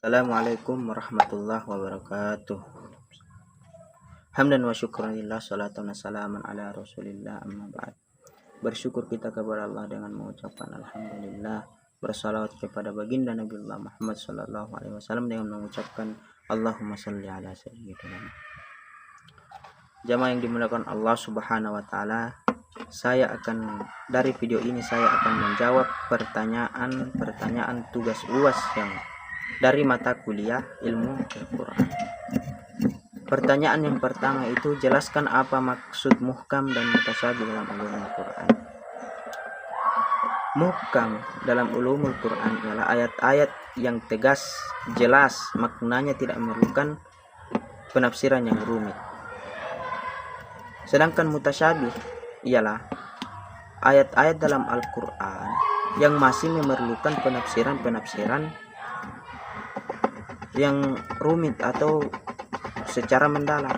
Assalamualaikum warahmatullahi wabarakatuh. Hamdan wa syukranillah, salatan wa salaman ala rasulillah, amma ba'd. Bersyukur kita kepada Allah dengan mengucapkan alhamdulillah, bersalawat kepada baginda Nabiullah Muhammad sallallahu alaihi wasallam dengan mengucapkan Allahumma salli ala sayyidina. Jamaah yang dimuliakan Allah Subhanahu wa taala, dari video ini saya akan menjawab pertanyaan tugas UAS yang dari mata kuliah ilmu Al-Quran. Pertanyaan yang pertama itu, jelaskan apa maksud muhkam dan mutasyabih dalam ulumul Quran. Muhkam dalam ulumul Quran ialah ayat-ayat yang tegas, jelas, maknanya tidak memerlukan penafsiran yang rumit. Sedangkan mutasyabih ialah ayat-ayat dalam Al-Quran yang masih memerlukan penafsiran yang rumit atau secara mendalam.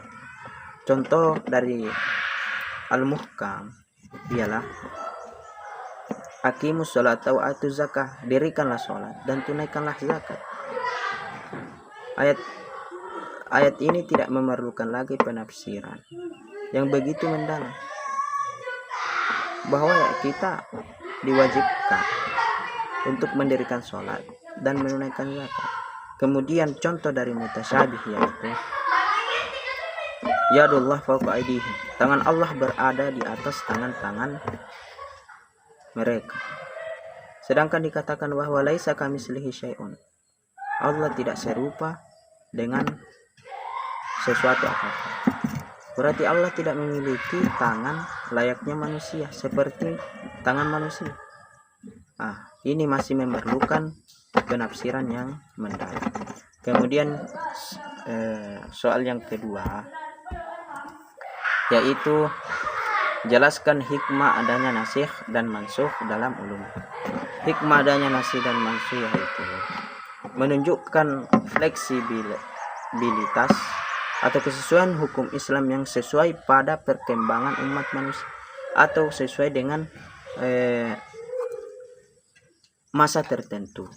Contoh dari al-muhkam ialah aqimus sholata wa atuz zakah, dirikanlah sholat dan tunaikanlah zakat. Ayat ini tidak memerlukan lagi penafsiran yang begitu mendalam, bahwa kita diwajibkan untuk mendirikan sholat dan menunaikan zakat. Kemudian contoh dari mutasyabih yaitu yadullah fawqa aydihim, tangan Allah berada di atas tangan-tangan mereka. Sedangkan dikatakan bahwa laisa kamitslihi syai'un, Allah tidak serupa dengan sesuatu apapun. Berarti Allah tidak memiliki tangan layaknya manusia, seperti tangan manusia. Ini masih memerlukan penafsiran yang mendalam. Kemudian soal yang kedua yaitu jelaskan hikmah adanya nasikh dan mansukh dalam ulum. Hikmah adanya nasikh dan mansukh yaitu menunjukkan fleksibilitas atau kesesuaian hukum Islam yang sesuai pada perkembangan umat manusia atau sesuai dengan masa tertentu.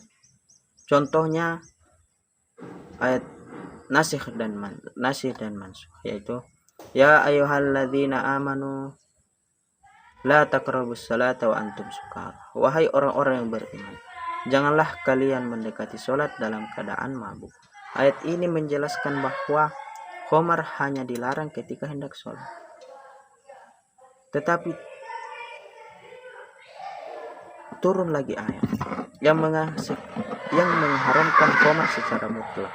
Contohnya ayat nasikh dan mansukh yaitu ya ayyuhalladzina amanu la taqrabus salata wa antum sukara, wahai orang-orang yang beriman, janganlah kalian mendekati salat dalam keadaan mabuk. Ayat ini menjelaskan bahwa khamar hanya dilarang ketika hendak salat. Tetapi turun lagi ayat yang mengharamkan khamar secara mutlak.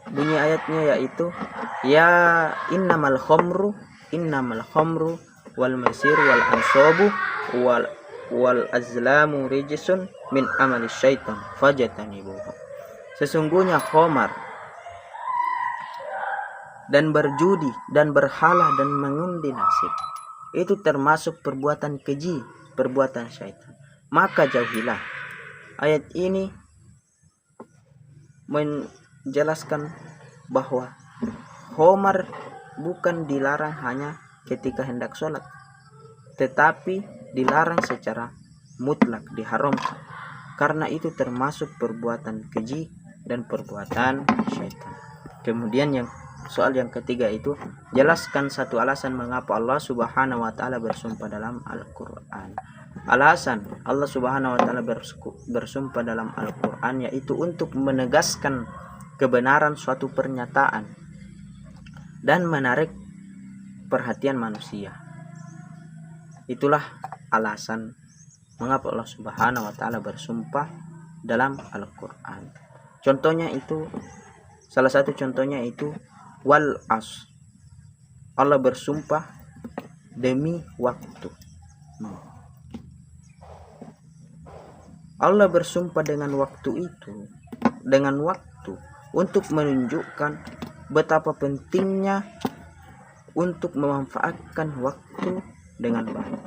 Bunyi ayatnya yaitu ya innamal khamru wal maisir wal ansabu wal azlamu rijsun min amali syaitan fajtanibuhu. Sesungguhnya khamar dan berjudi dan berhala dan mengundi nasib itu termasuk perbuatan keji, perbuatan syaitan, maka jauhilah. Ayat ini menjelaskan bahwa khamar bukan dilarang hanya ketika hendak sholat, tetapi dilarang secara mutlak, diharamkan, karena itu termasuk perbuatan keji dan perbuatan syaitan. Kemudian soal yang ketiga itu, jelaskan satu alasan mengapa Allah Subhanahu wa taala bersumpah dalam Al-Qur'an. Alasan Allah Subhanahu wa taala bersumpah dalam Al-Qur'an yaitu untuk menegaskan kebenaran suatu pernyataan dan menarik perhatian manusia. Itulah alasan mengapa Allah Subhanahu wa taala bersumpah dalam Al-Qur'an. Salah satu contohnya itu wal as, Allah bersumpah demi waktu. Allah bersumpah dengan waktu untuk menunjukkan betapa pentingnya untuk memanfaatkan waktu dengan baik.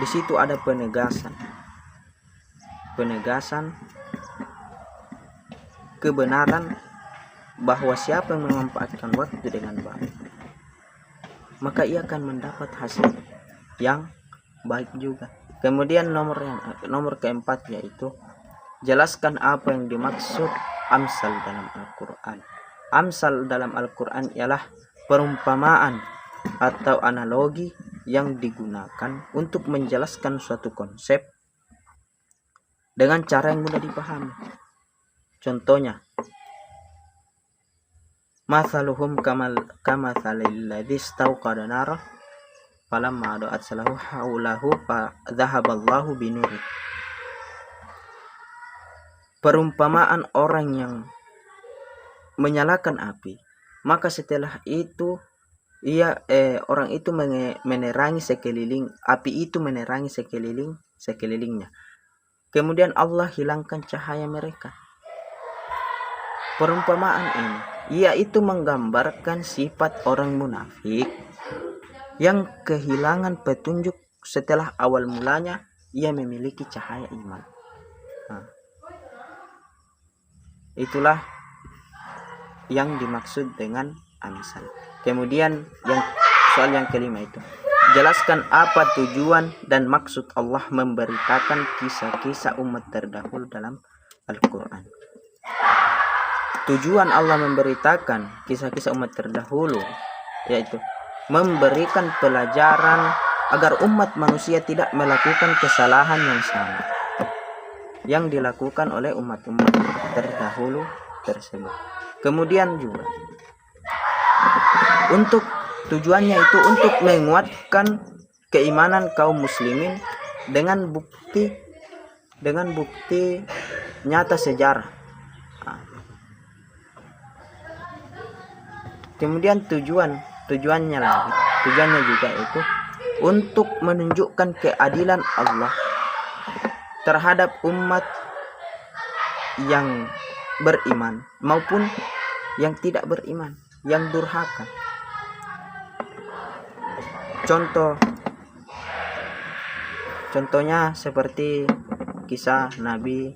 Di situ ada penegasan kebenaran bahwa siapa yang memanfaatkan waktu dengan baik, maka ia akan mendapat hasil yang baik juga. Kemudian nomor keempat yaitu jelaskan apa yang dimaksud amsal dalam Al-Quran. Amsal dalam Al-Quran ialah perumpamaan atau analogi yang digunakan untuk menjelaskan suatu konsep dengan cara yang mudah dipahami. Contohnya, mathaluhum kamathalil ladzi istawqada nara falamma adaat salahu haulahu fa dhahaballahu binuri. Perumpamaan orang yang menyalakan api, maka setelah itu orang itu menerangi sekeliling, api itu menerangi sekelilingnya. Kemudian Allah hilangkan cahaya mereka. Perumpamaan ini yaitu menggambarkan sifat orang munafik yang kehilangan petunjuk setelah awal mulanya ia memiliki cahaya iman. Itulah yang dimaksud dengan amsal. Kemudian soal yang kelima itu, jelaskan apa tujuan dan maksud Allah memberitakan kisah-kisah umat terdahulu dalam Al-Quran. Tujuan Allah memberitakan kisah-kisah umat terdahulu yaitu memberikan pelajaran agar umat manusia tidak melakukan kesalahan yang sama yang dilakukan oleh umat-umat terdahulu tersebut. Kemudian juga tujuannya itu untuk menguatkan keimanan kaum muslimin dengan bukti nyata sejarah. Kemudian tujuannya juga itu untuk menunjukkan keadilan Allah terhadap umat yang beriman maupun yang tidak beriman, yang durhaka. Contohnya seperti kisah Nabi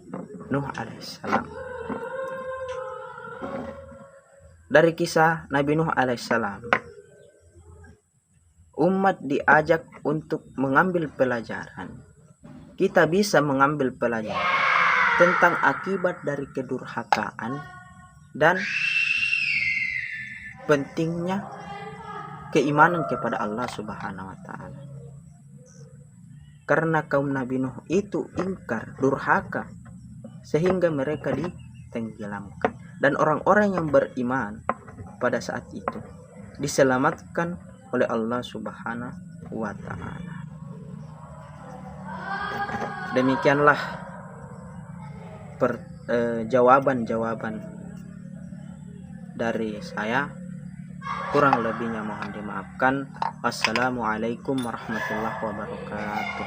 Nuh alaihissalam. Dari kisah Nabi Nuh alaihissalam, umat diajak untuk mengambil pelajaran. Kita bisa mengambil pelajaran tentang akibat dari kedurhakaan dan pentingnya keimanan kepada Allah Subhanahu wa taala. Karena kaum Nabi Nuh itu ingkar, durhaka, sehingga mereka ditenggelamkan. Dan orang-orang yang beriman pada saat itu diselamatkan oleh Allah Subhanahu wa taala. Demikianlah jawaban dari saya. Kurang lebihnya mohon dimaafkan. Wassalamualaikum warahmatullahi wabarakatuh.